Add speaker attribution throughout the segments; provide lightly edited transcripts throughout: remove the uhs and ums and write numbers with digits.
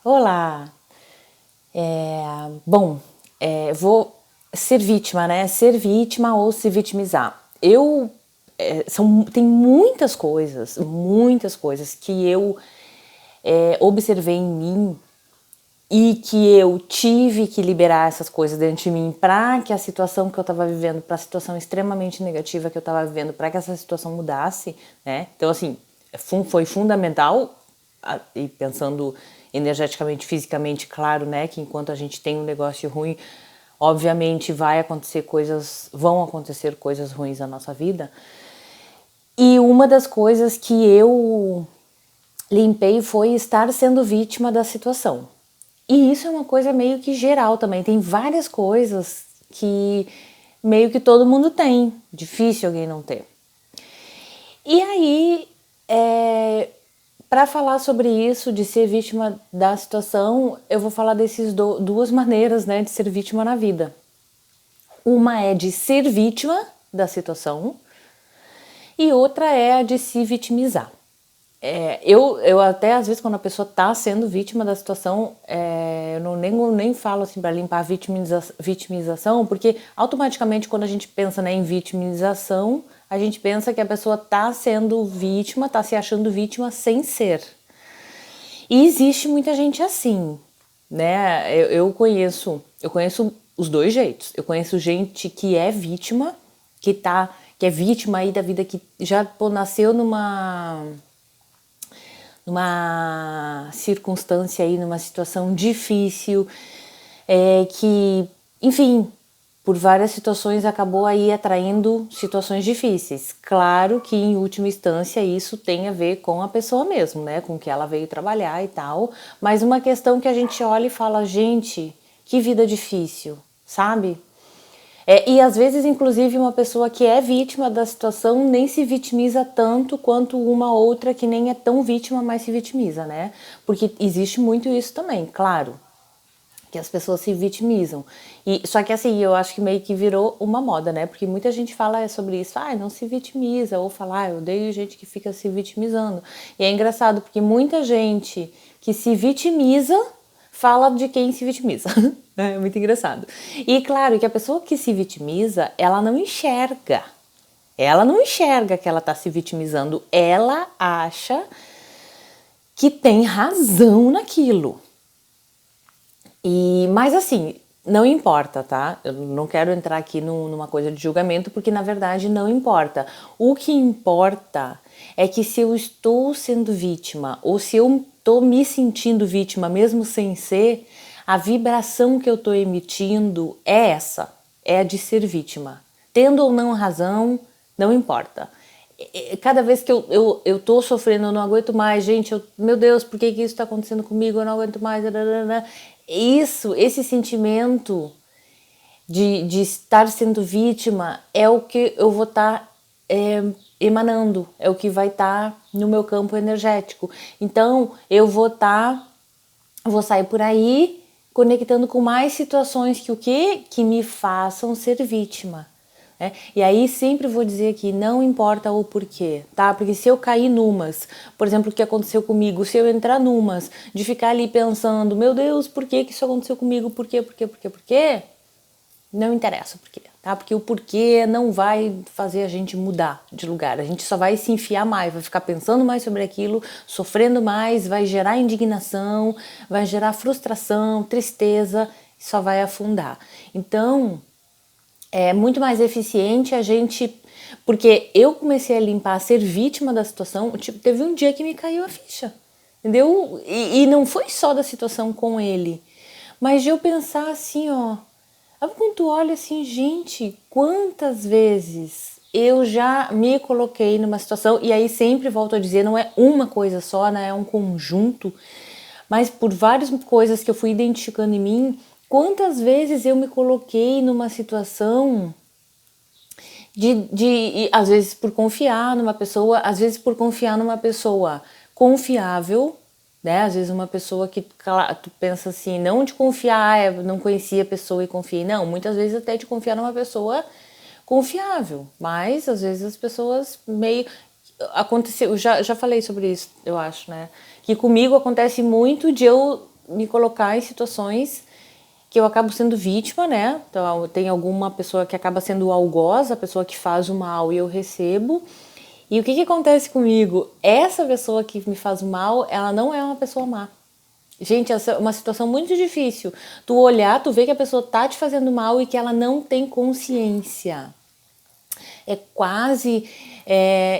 Speaker 1: Olá! Bom, vou ser vítima, né? Ser vítima ou se vitimizar. Tem muitas coisas que eu observei em mim e que eu tive que liberar essas coisas dentro de mim para que a situação que eu estava vivendo, para a situação extremamente negativa que eu estava vivendo, para que essa situação mudasse, né? Então, assim, foi fundamental, e pensando energeticamente, fisicamente, claro, né, que enquanto a gente tem um negócio ruim, obviamente vão acontecer coisas ruins na nossa vida. E uma das coisas que eu limpei foi estar sendo vítima da situação. E isso é uma coisa meio que geral também. Tem várias coisas que meio que todo mundo tem. Difícil alguém não ter. E aí, para falar sobre isso, de ser vítima da situação, eu vou falar dessas duas maneiras, né, de ser vítima na vida. Uma é de ser vítima da situação e outra é a de se vitimizar. Eu até, às vezes, quando a pessoa está sendo vítima da situação, eu nem falo assim para limpar a vitimização, porque automaticamente quando a gente pensa, né, em vitimização, a gente pensa que a pessoa está sendo vítima, está se achando vítima sem ser. E existe muita gente assim, né? Eu conheço os dois jeitos. Eu conheço gente que é vítima, que é vítima aí da vida, que já nasceu numa circunstância aí, numa situação difícil, que, enfim, por várias situações acabou aí atraindo situações difíceis. Claro que em última instância isso tem a ver com a pessoa mesmo, né, com que ela veio trabalhar e tal, mas uma questão que a gente olha e fala, gente, que vida difícil, sabe? E às vezes, inclusive, uma pessoa que é vítima da situação nem se vitimiza tanto quanto uma outra que nem é tão vítima, mas se vitimiza, né? Porque existe muito isso também, claro, que as pessoas se vitimizam. Só que assim, eu acho que meio que virou uma moda, né? Porque muita gente fala sobre isso, não se vitimiza, ou fala, eu odeio gente que fica se vitimizando. E é engraçado, porque muita gente que se vitimiza fala de quem se vitimiza. É muito engraçado. E claro que a pessoa que se vitimiza, ela não enxerga. Ela não enxerga que ela está se vitimizando. Ela acha que tem razão naquilo. Mas assim, não importa, tá? Eu não quero entrar aqui numa coisa de julgamento, porque na verdade não importa. O que importa é que se eu estou sendo vítima, ou se eu estou me sentindo vítima, mesmo sem ser, a vibração que eu estou emitindo é essa, é a de ser vítima. Tendo ou não razão, não importa. Cada vez que eu tô sofrendo, eu não aguento mais, gente, meu Deus, por que isso está acontecendo comigo? Eu não aguento mais. Esse sentimento de estar sendo vítima é o que eu vou estar emanando, é o que vai estar no meu campo energético. Então, eu vou sair por aí conectando com mais situações que me façam ser vítima. E aí sempre vou dizer aqui, não importa o porquê, tá? Porque se eu cair numas, por exemplo, o que aconteceu comigo, se eu entrar numas, de ficar ali pensando, meu Deus, por que isso aconteceu comigo, por quê? Não interessa o porquê, tá? Porque o porquê não vai fazer a gente mudar de lugar, a gente só vai se enfiar mais, vai ficar pensando mais sobre aquilo, sofrendo mais, vai gerar indignação, vai gerar frustração, tristeza, só vai afundar. Então, é muito mais eficiente a gente... Porque eu comecei a limpar, a ser vítima da situação, tipo, teve um dia que me caiu a ficha, entendeu? E não foi só da situação com ele, mas de eu pensar assim, ó... Quando tu olha assim, gente, quantas vezes eu já me coloquei numa situação, e aí sempre volto a dizer, não é uma coisa só, né? É um conjunto, mas por várias coisas que eu fui identificando em mim, quantas vezes eu me coloquei numa situação às vezes por confiar numa pessoa, às vezes por confiar numa pessoa confiável, né? Às vezes uma pessoa que tu pensa assim, não de confiar, eu não conhecia a pessoa e confiei, não, muitas vezes até de confiar numa pessoa confiável, mas às vezes as pessoas meio... Aconteceu, já falei sobre isso, eu acho, né? Que comigo acontece muito de eu me colocar em situações que eu acabo sendo vítima, né? Então, tem alguma pessoa que acaba sendo o algoz, a pessoa que faz o mal e eu recebo. E o que acontece comigo? Essa pessoa que me faz o mal, ela não é uma pessoa má. Gente, essa é uma situação muito difícil. Tu olhar, tu ver que a pessoa tá te fazendo mal e que ela não tem consciência. É quase...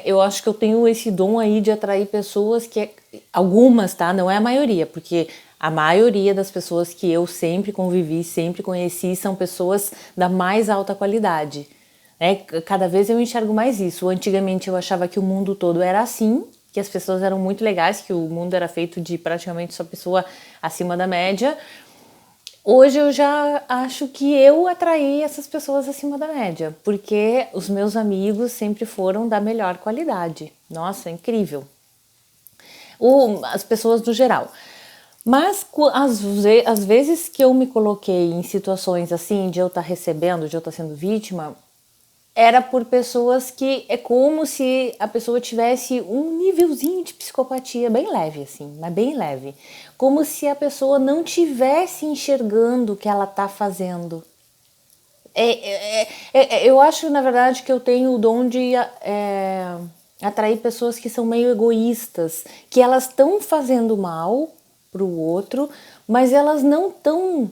Speaker 1: eu acho que eu tenho esse dom aí de atrair pessoas que... algumas, tá? Não é a maioria, porque a maioria das pessoas que eu sempre convivi, sempre conheci, são pessoas da mais alta qualidade. Né? Cada vez eu enxergo mais isso. Antigamente eu achava que o mundo todo era assim, que as pessoas eram muito legais, que o mundo era feito de praticamente só pessoa acima da média. Hoje eu já acho que eu atraí essas pessoas acima da média, porque os meus amigos sempre foram da melhor qualidade. Nossa, incrível. As pessoas no geral. Mas às vezes que eu me coloquei em situações assim, de eu estar recebendo, de eu estar sendo vítima, era por pessoas que é como se a pessoa tivesse um nívelzinho de psicopatia bem leve, assim, mas bem leve. Como se a pessoa não tivesse enxergando o que ela está fazendo. Eu acho, na verdade, que eu tenho o dom de atrair pessoas que são meio egoístas, que elas estão fazendo mal pro outro, mas elas não estão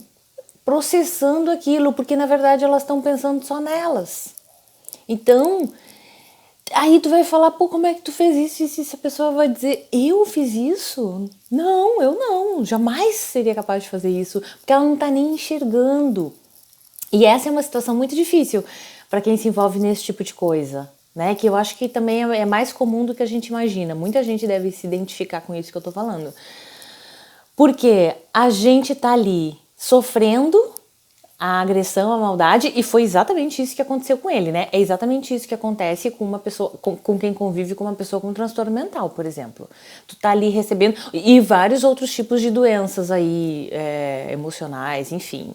Speaker 1: processando aquilo, porque na verdade elas estão pensando só nelas. Então, aí tu vai falar, pô, como é que tu fez isso? E se a pessoa vai dizer, eu fiz isso? Não, eu não, jamais seria capaz de fazer isso, porque ela não tá nem enxergando. E essa é uma situação muito difícil para quem se envolve nesse tipo de coisa, né? Que eu acho que também é mais comum do que a gente imagina. Muita gente deve se identificar com isso que eu tô falando. Porque a gente tá ali sofrendo a agressão, a maldade, e foi exatamente isso que aconteceu com ele, né? É exatamente isso que acontece com uma pessoa, com quem convive com uma pessoa com transtorno mental, por exemplo. Tu tá ali recebendo, e vários outros tipos de doenças aí, emocionais, enfim,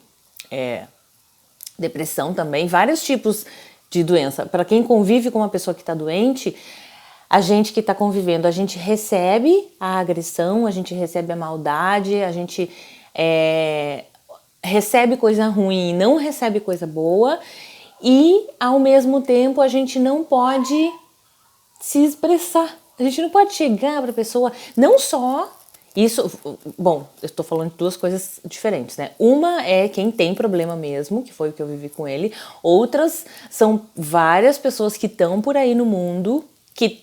Speaker 1: depressão também, vários tipos de doença. Para quem convive com uma pessoa que está doente, a gente que está convivendo, a gente recebe a agressão, a gente recebe a maldade, a gente recebe coisa ruim, não recebe coisa boa, e ao mesmo tempo a gente não pode se expressar. A gente não pode chegar para a pessoa, não só isso, bom, eu estou falando de duas coisas diferentes, né? Uma é quem tem problema mesmo, que foi o que eu vivi com ele. Outras são várias pessoas que estão por aí no mundo, que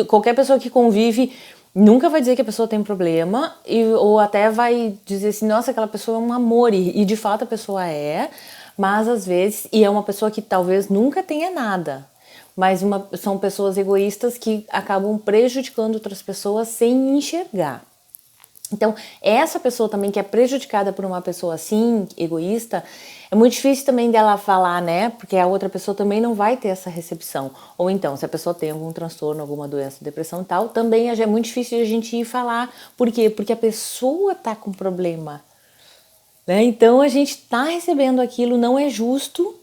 Speaker 1: qualquer pessoa que convive nunca vai dizer que a pessoa tem problema, ou até vai dizer assim, nossa, aquela pessoa é um amor, e de fato a pessoa é, mas às vezes, e é uma pessoa que talvez nunca tenha nada, mas são pessoas egoístas que acabam prejudicando outras pessoas sem enxergar. Então, essa pessoa também que é prejudicada por uma pessoa assim, egoísta, é muito difícil também dela falar, né? Porque a outra pessoa também não vai ter essa recepção. Ou então, se a pessoa tem algum transtorno, alguma doença, depressão e tal, também é muito difícil de a gente ir falar. Por quê? Porque a pessoa tá com problema. Né? Então, a gente tá recebendo aquilo, não é justo,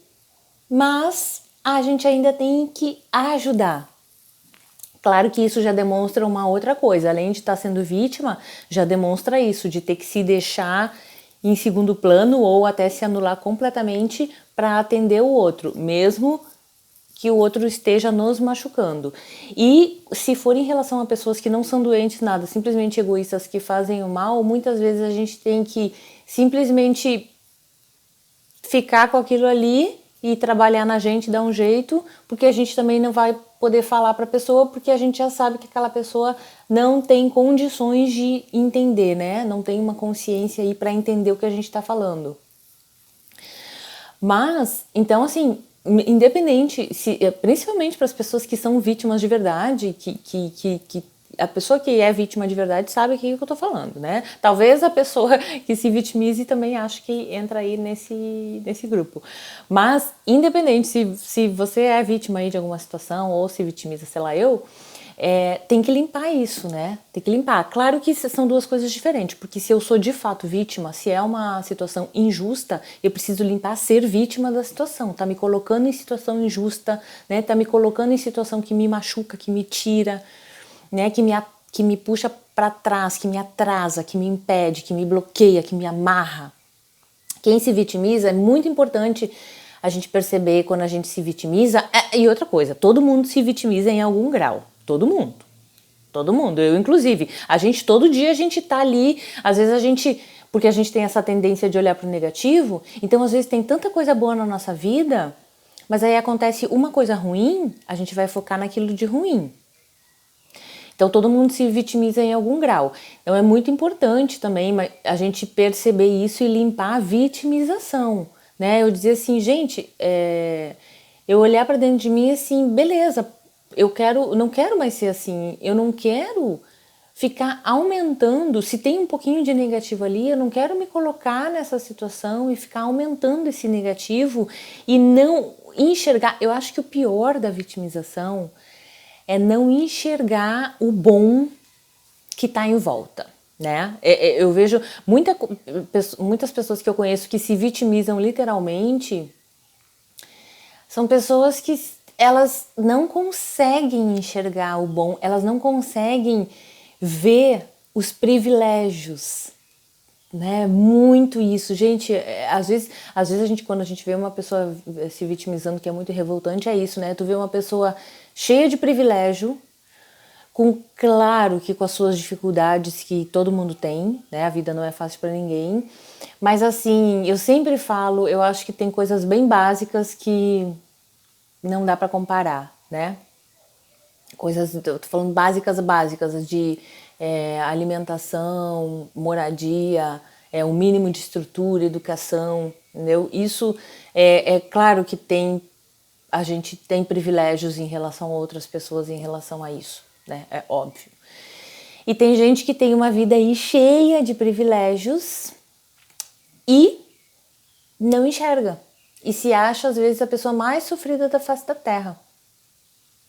Speaker 1: mas a gente ainda tem que ajudar. Claro que isso já demonstra uma outra coisa, além de estar sendo vítima, já demonstra isso, de ter que se deixar em segundo plano ou até se anular completamente para atender o outro, mesmo que o outro esteja nos machucando. E se for em relação a pessoas que não são doentes nada, simplesmente egoístas que fazem o mal, muitas vezes a gente tem que simplesmente ficar com aquilo ali e trabalhar na gente, dar um jeito, porque a gente também não vai poder falar para a pessoa, porque a gente já sabe que aquela pessoa não tem condições de entender, né? Não tem uma consciência aí para entender o que a gente está falando. Mas, então assim, independente, principalmente para as pessoas que são vítimas de verdade, que a pessoa que é vítima de verdade sabe o que eu tô falando, né? Talvez a pessoa que se vitimize também ache que entra aí nesse grupo. Mas, independente se você é vítima aí de alguma situação ou se vitimiza, sei lá, tem que limpar isso, né? Tem que limpar. Claro que são duas coisas diferentes, porque se eu sou de fato vítima, se é uma situação injusta, eu preciso limpar ser vítima da situação. Tá me colocando em situação injusta, né? Tá me colocando em situação que me machuca, que me tira, né, que me puxa para trás, que me atrasa, que me impede, que me bloqueia, que me amarra. Quem se vitimiza, é muito importante a gente perceber quando a gente se vitimiza. E outra coisa, todo mundo se vitimiza em algum grau. Todo mundo. Todo mundo, eu inclusive. Todo dia a gente tá ali, às vezes porque a gente tem essa tendência de olhar para o negativo, então às vezes tem tanta coisa boa na nossa vida, mas aí acontece uma coisa ruim, a gente vai focar naquilo de ruim. Então todo mundo se vitimiza em algum grau. Então é muito importante também a gente perceber isso e limpar a vitimização, né? Eu dizer assim, gente, eu olhar para dentro de mim assim, beleza, não quero mais ser assim, eu não quero ficar aumentando, se tem um pouquinho de negativo ali, eu não quero me colocar nessa situação e ficar aumentando esse negativo e não enxergar. Eu acho que o pior da vitimização é não enxergar o bom que está em volta, né? Eu vejo muitas pessoas que eu conheço que se vitimizam literalmente, são pessoas que elas não conseguem enxergar o bom, elas não conseguem ver os privilégios, né? Muito isso, gente. Às vezes quando a gente vê uma pessoa se vitimizando, que é muito revoltante, é isso, né? Tu vê uma pessoa cheia de privilégio, claro que com as suas dificuldades que todo mundo tem, né? A vida não é fácil para ninguém, mas assim, eu sempre falo, eu acho que tem coisas bem básicas que não dá para comparar, né? Coisas, eu tô falando básicas de alimentação, moradia, um mínimo de estrutura, educação, entendeu? Isso é claro que a gente tem privilégios em relação a outras pessoas em relação a isso, né? É óbvio. E tem gente que tem uma vida aí cheia de privilégios e não enxerga. E se acha, às vezes, a pessoa mais sofrida da face da Terra,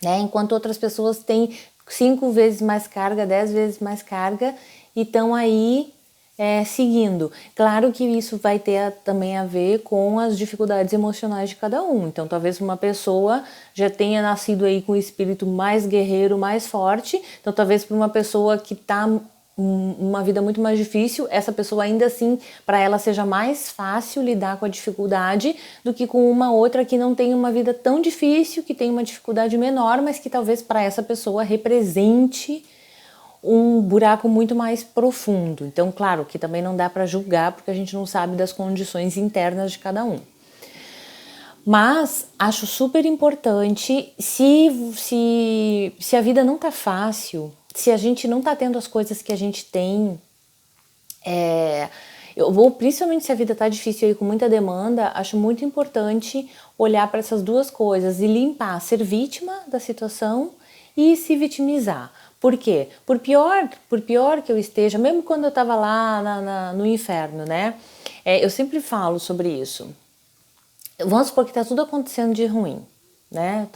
Speaker 1: né? Enquanto outras pessoas têm 5 vezes mais carga, 10 vezes mais carga e estão aí seguindo. Claro que isso vai ter também a ver com as dificuldades emocionais de cada um. Então talvez uma pessoa já tenha nascido aí com o espírito mais guerreiro, mais forte. Então talvez para uma pessoa que está uma vida muito mais difícil, essa pessoa ainda assim, para ela seja mais fácil lidar com a dificuldade do que com uma outra que não tem uma vida tão difícil, que tem uma dificuldade menor, mas que talvez para essa pessoa represente um buraco muito mais profundo. Então, claro que também não dá para julgar, porque a gente não sabe das condições internas de cada um. Mas acho super importante, se a vida não tá fácil, se a gente não tá tendo as coisas que a gente tem, principalmente se a vida tá difícil aí com muita demanda, acho muito importante olhar para essas duas coisas e limpar, ser vítima da situação e se vitimizar. Por quê? Por pior que eu esteja, mesmo quando eu estava lá no inferno, né? Eu sempre falo sobre isso. Vamos supor que está tudo acontecendo de ruim, né?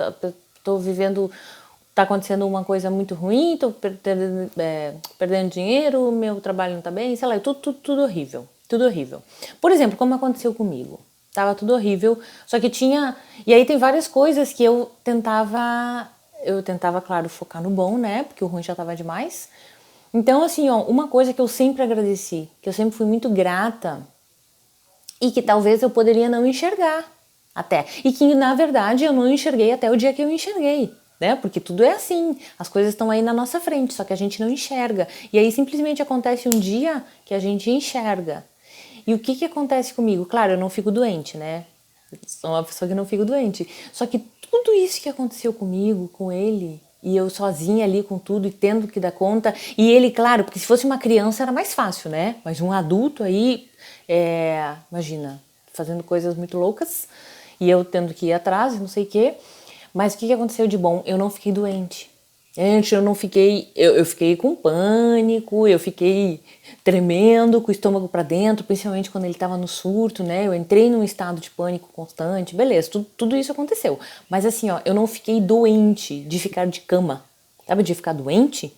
Speaker 1: Tô vivendo, tá acontecendo uma coisa muito ruim, tô perdendo dinheiro, meu trabalho não tá bem, sei lá, tudo horrível, tudo horrível. Por exemplo, como aconteceu comigo. Tava tudo horrível, só que tinha... E aí tem várias coisas que eu tentava, claro, focar no bom, né? Porque o ruim já tava demais. Então, assim, ó, uma coisa que eu sempre agradeci, que eu sempre fui muito grata e que talvez eu poderia não enxergar até. E que, na verdade, eu não enxerguei até o dia que eu enxerguei, né? Porque tudo é assim, as coisas estão aí na nossa frente, só que a gente não enxerga. E aí simplesmente acontece um dia que a gente enxerga. E o que acontece comigo? Claro, eu não fico doente, né? Sou uma pessoa que não fico doente. Só que tudo isso que aconteceu comigo, com ele, e eu sozinha ali com tudo e tendo que dar conta, e ele, claro, porque se fosse uma criança era mais fácil, né? Mas um adulto aí, imagina, fazendo coisas muito loucas, e eu tendo que ir atrás, não sei o quê. Mas o que aconteceu de bom? Eu não fiquei doente. Gente, eu não fiquei... Eu fiquei com pânico, eu fiquei tremendo, com o estômago pra dentro, principalmente quando ele tava no surto, né? Eu entrei num estado de pânico constante, beleza, tudo isso aconteceu. Mas assim, ó, eu não fiquei doente de ficar de cama. Sabe, de ficar doente?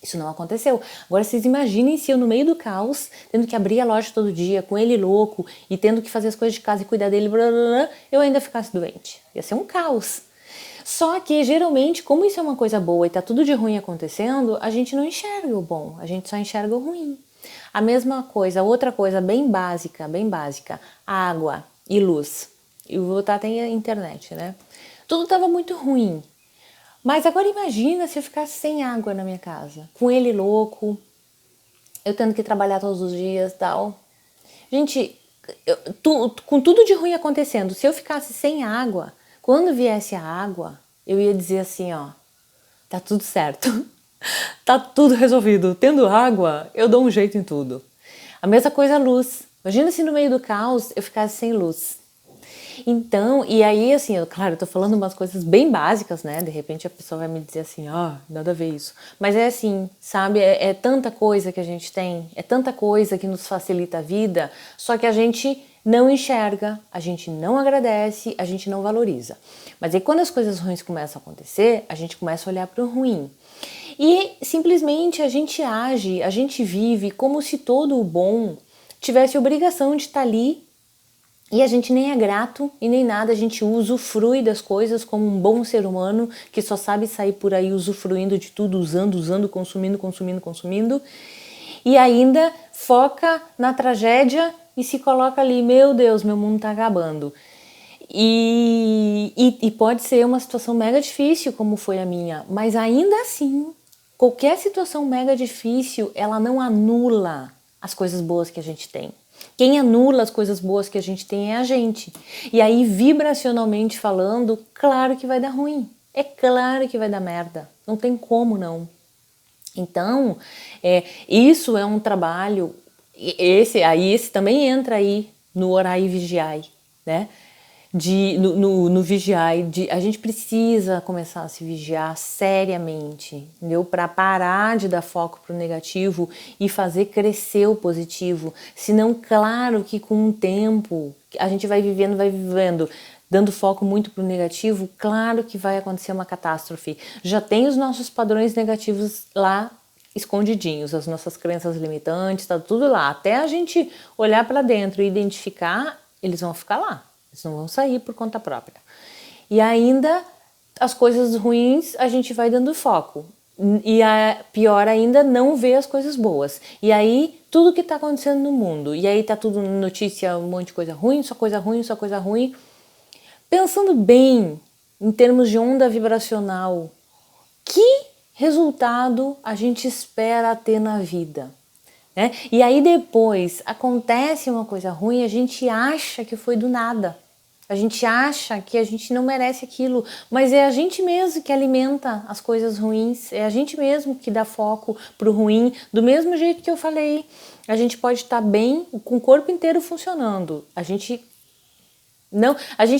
Speaker 1: Isso não aconteceu. Agora vocês imaginem se eu no meio do caos, tendo que abrir a loja todo dia, com ele louco, e tendo que fazer as coisas de casa e cuidar dele, blá, blá, blá, eu ainda ficasse doente. Ia ser um caos. Só que geralmente, como isso é uma coisa boa e tá tudo de ruim acontecendo, a gente não enxerga o bom, a gente só enxerga o ruim. A mesma coisa, outra coisa bem básica, água e luz. Eu vou botar até a internet, né? Tudo tava muito ruim. Mas agora imagina se eu ficasse sem água na minha casa, com ele louco, eu tendo que trabalhar todos os dias e tal. Gente, com tudo de ruim acontecendo, se eu ficasse sem água, quando viesse a água, eu ia dizer assim, ó, tá tudo certo, tá tudo resolvido. Tendo água, eu dou um jeito em tudo. A mesma coisa a luz. Imagina se no meio do caos eu ficasse sem luz. Então, e aí assim, claro, eu tô falando umas coisas bem básicas, né? De repente a pessoa vai me dizer assim, nada a ver isso. Mas é assim, sabe? É tanta coisa que a gente tem, é tanta coisa que nos facilita a vida, só que a gente não enxerga, a gente não agradece, a gente não valoriza. Mas aí quando as coisas ruins começam a acontecer, a gente começa a olhar para o ruim. E simplesmente a gente age, a gente vive como se todo o bom tivesse obrigação de estar ali. E a gente nem é grato e nem nada, a gente usufrui das coisas como um bom ser humano que só sabe sair por aí usufruindo de tudo, usando, consumindo. E ainda foca na tragédia e se coloca ali, meu Deus, meu mundo tá acabando. E pode ser uma situação mega difícil como foi a minha, mas ainda assim, qualquer situação mega difícil, ela não anula as coisas boas que a gente tem. Quem anula as coisas boas que a gente tem é a gente. E aí, vibracionalmente falando, claro que vai dar ruim. É claro que vai dar merda. Não tem como não. Então, isso é um trabalho. Esse também entra aí no orai e vigiai, né? No vigiar, a gente precisa começar a se vigiar seriamente, entendeu? Para parar de dar foco para o negativo e fazer crescer o positivo. Senão, claro que com o tempo a gente vai vivendo, dando foco muito para o negativo, claro que vai acontecer uma catástrofe. Já tem os nossos padrões negativos lá escondidinhos, as nossas crenças limitantes, tá tudo lá. Até a gente olhar para dentro e identificar, eles vão ficar lá. Eles não vão sair por conta própria. E ainda, as coisas ruins, a gente vai dando foco. E pior ainda, não ver as coisas boas. E aí, tudo que está acontecendo no mundo. E aí tá tudo notícia, um monte de coisa ruim, só coisa ruim, só coisa ruim. Pensando bem, em termos de onda vibracional, que resultado a gente espera ter na vida? Né? E aí depois acontece uma coisa ruim, a gente acha que foi do nada. A gente acha que a gente não merece aquilo, mas é a gente mesmo que alimenta as coisas ruins, é a gente mesmo que dá foco pro ruim, do mesmo jeito que eu falei. A gente pode estar bem, com o corpo inteiro funcionando. A gente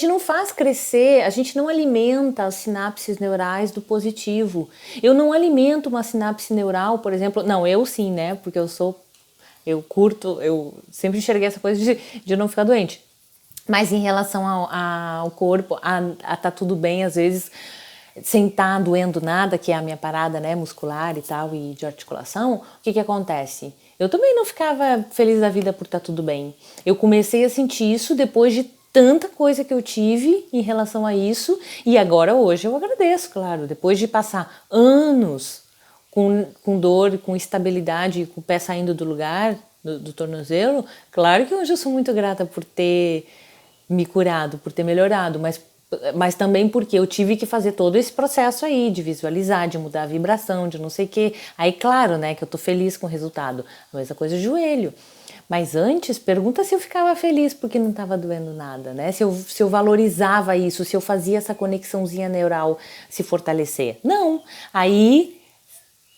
Speaker 1: não faz crescer, a gente não alimenta as sinapses neurais do positivo. Eu não alimento uma sinapse neural, por exemplo, não, eu sim, né, porque eu sempre enxerguei essa coisa de não ficar doente. Mas em relação ao corpo, a tá tudo bem, às vezes, sem estar doendo nada, que é a minha parada, né, muscular e tal, e de articulação, o que acontece? Eu também não ficava feliz da vida por estar tudo bem. Eu comecei a sentir isso depois de tanta coisa que eu tive em relação a isso, e agora hoje eu agradeço, claro, depois de passar anos com dor, com instabilidade, com o pé saindo do lugar, do tornozelo, claro que hoje eu sou muito grata por ter me curado, por ter melhorado, mas também porque eu tive que fazer todo esse processo aí de visualizar, de mudar a vibração, de não sei o quê. Aí, claro, né, que eu tô feliz com o resultado. A mesma coisa do joelho. Mas antes, pergunta se eu ficava feliz porque não estava doendo nada, né? Se eu valorizava isso, se eu fazia essa conexãozinha neural se fortalecer. Não. Aí,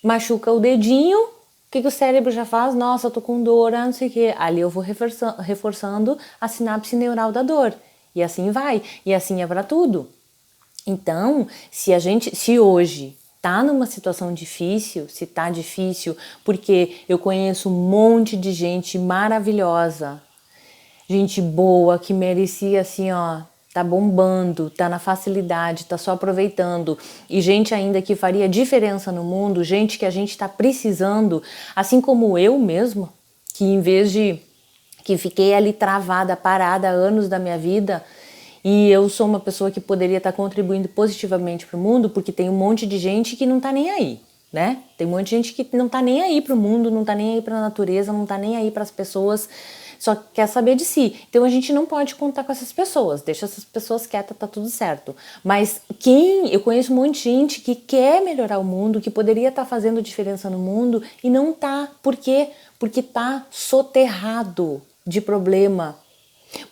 Speaker 1: machuca o dedinho, o que o cérebro já faz? Nossa, eu tô com dor, não sei o quê. Ali eu vou reforçando a sinapse neural da dor. E assim vai. E assim é para tudo. Então, se hoje tá numa situação difícil, se tá difícil, porque eu conheço um monte de gente maravilhosa, gente boa, que merecia assim, ó, tá bombando, tá na facilidade, tá só aproveitando, e gente ainda que faria diferença no mundo, gente que a gente tá precisando, assim como eu mesmo, que em vez de que fiquei ali travada, parada há anos da minha vida, E eu sou uma pessoa que poderia estar contribuindo positivamente para o mundo, porque tem um monte de gente que não tá nem aí, né? Tem um monte de gente que não tá nem aí para o mundo, não tá nem aí para a natureza, não tá nem aí para as pessoas, só quer saber de si. Então a gente não pode contar com essas pessoas, deixa essas pessoas quietas, tá tudo certo. Mas eu conheço um monte de gente que quer melhorar o mundo, que poderia estar fazendo diferença no mundo e não tá. Por quê? Porque tá soterrado de problema,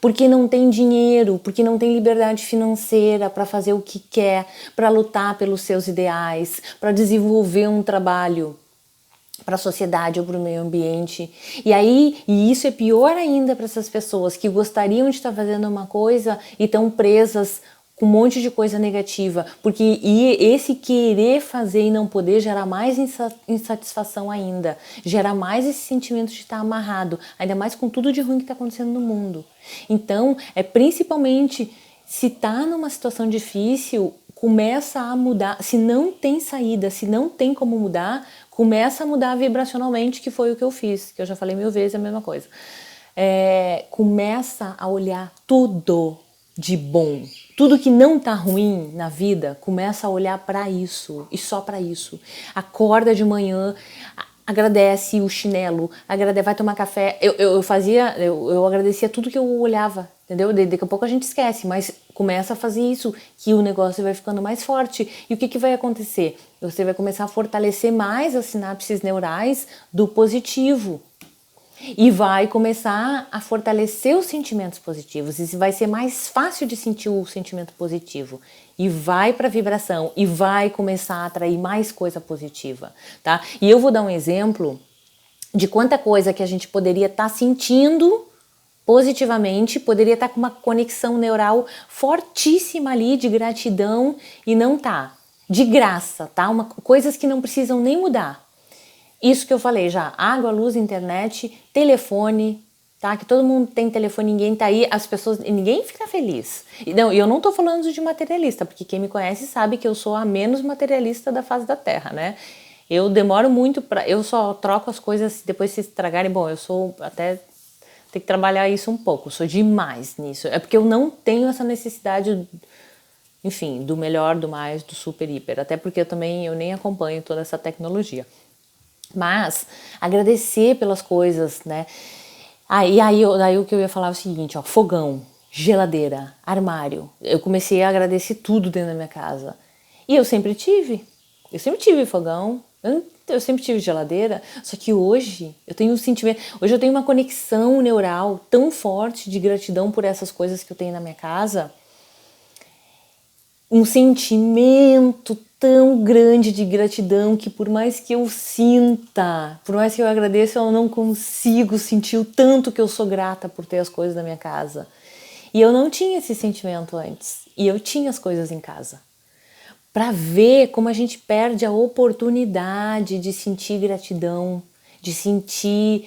Speaker 1: porque não tem dinheiro, porque não tem liberdade financeira para fazer o que quer, para lutar pelos seus ideais, para desenvolver um trabalho para a sociedade ou para o meio ambiente. E isso é pior ainda para essas pessoas que gostariam de estar fazendo uma coisa e estão presas com um monte de coisa negativa, porque esse querer fazer e não poder gera mais insatisfação ainda, gera mais esse sentimento de estar amarrado, ainda mais com tudo de ruim que está acontecendo no mundo. Então, principalmente se está numa situação difícil, começa a mudar. Se não tem saída, se não tem como mudar, começa a mudar vibracionalmente, que foi o que eu fiz, que eu já falei 1000 vezes a mesma coisa. Começa a olhar tudo de bom, tudo que não tá ruim na vida, começa a olhar para isso e só para isso. Acorda de manhã, agradece o chinelo, vai tomar café. Eu agradecia tudo que eu olhava, entendeu? Daqui a pouco a gente esquece, mas começa a fazer isso, que o negócio vai ficando mais forte. E o que vai acontecer? Você vai começar a fortalecer mais as sinapses neurais do positivo. E vai começar a fortalecer os sentimentos positivos. E vai ser mais fácil de sentir o sentimento positivo. E vai para a vibração. E vai começar a atrair mais coisa positiva, tá? E eu vou dar um exemplo de quanta coisa que a gente poderia estar sentindo positivamente, poderia estar com uma conexão neural fortíssima ali de gratidão e não tá. De graça, tá? Coisas que não precisam nem mudar. Isso que eu falei já, água, luz, internet, telefone, tá? Que todo mundo tem telefone, ninguém tá aí, ninguém fica feliz. E eu não tô falando de materialista, porque quem me conhece sabe que eu sou a menos materialista da face da Terra, né? Eu demoro muito eu só troco as coisas depois se estragarem. Bom, eu sou até tem que trabalhar isso um pouco, eu sou demais nisso. É porque eu não tenho essa necessidade, enfim, do melhor, do mais, do super, hiper. Até porque eu nem acompanho toda essa tecnologia. Mas agradecer pelas coisas, né? Daí o que eu ia falar é o seguinte, ó, fogão, geladeira, armário. Eu comecei a agradecer tudo dentro da minha casa. E eu sempre tive fogão, eu sempre tive geladeira, só que hoje eu tenho um sentimento, hoje eu tenho uma conexão neural tão forte de gratidão por essas coisas que eu tenho na minha casa, um sentimento tão grande de gratidão que por mais que eu sinta, por mais que eu agradeça, eu não consigo sentir o tanto que eu sou grata por ter as coisas na minha casa. E eu não tinha esse sentimento antes, e eu tinha as coisas em casa. Para ver como a gente perde a oportunidade de sentir gratidão, de sentir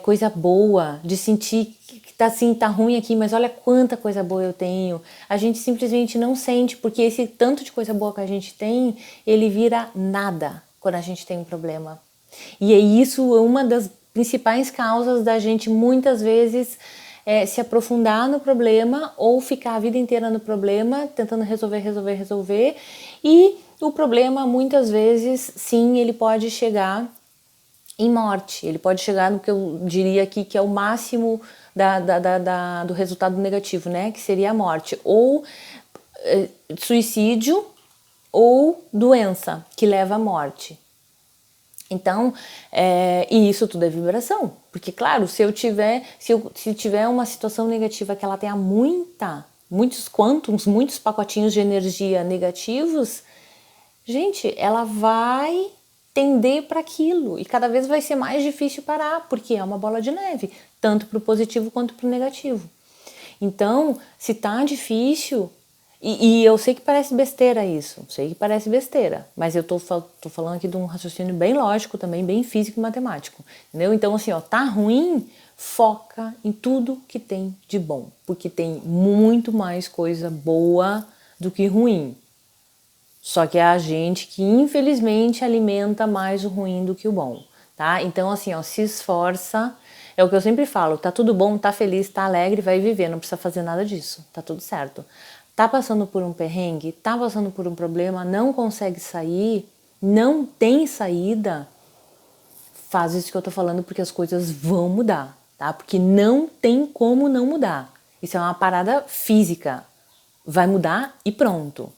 Speaker 1: coisa boa, de sentir que tá assim, tá ruim aqui, mas olha quanta coisa boa eu tenho. A gente simplesmente não sente, porque esse tanto de coisa boa que a gente tem, ele vira nada quando a gente tem um problema. E isso é uma das principais causas da gente muitas vezes se aprofundar no problema ou ficar a vida inteira no problema, tentando resolver. E o problema, muitas vezes, sim, ele pode chegar em morte. Ele pode chegar no que eu diria aqui que é o máximo do resultado negativo, né? Que seria a morte. Ou suicídio ou doença que leva à morte. Então, e isso tudo é vibração, porque claro, se tiver uma situação negativa que ela tenha muitos quântons, muitos pacotinhos de energia negativos, gente, ela vai tender para aquilo e cada vez vai ser mais difícil parar, porque é uma bola de neve, tanto para o positivo quanto para o negativo. Então, se tá difícil, e eu sei que parece besteira isso, mas eu tô falando aqui de um raciocínio bem lógico também, bem físico e matemático, entendeu? Então assim, ó, tá ruim, foca em tudo que tem de bom, porque tem muito mais coisa boa do que ruim. Só que é a gente que infelizmente alimenta mais o ruim do que o bom, tá? Então assim, ó, se esforça. É o que eu sempre falo, tá tudo bom, tá feliz, tá alegre, vai viver, não precisa fazer nada disso, tá tudo certo. Tá passando por um perrengue, tá passando por um problema, não consegue sair, não tem saída, faz isso que eu tô falando porque as coisas vão mudar, tá? Porque não tem como não mudar. Isso é uma parada física. Vai mudar e pronto.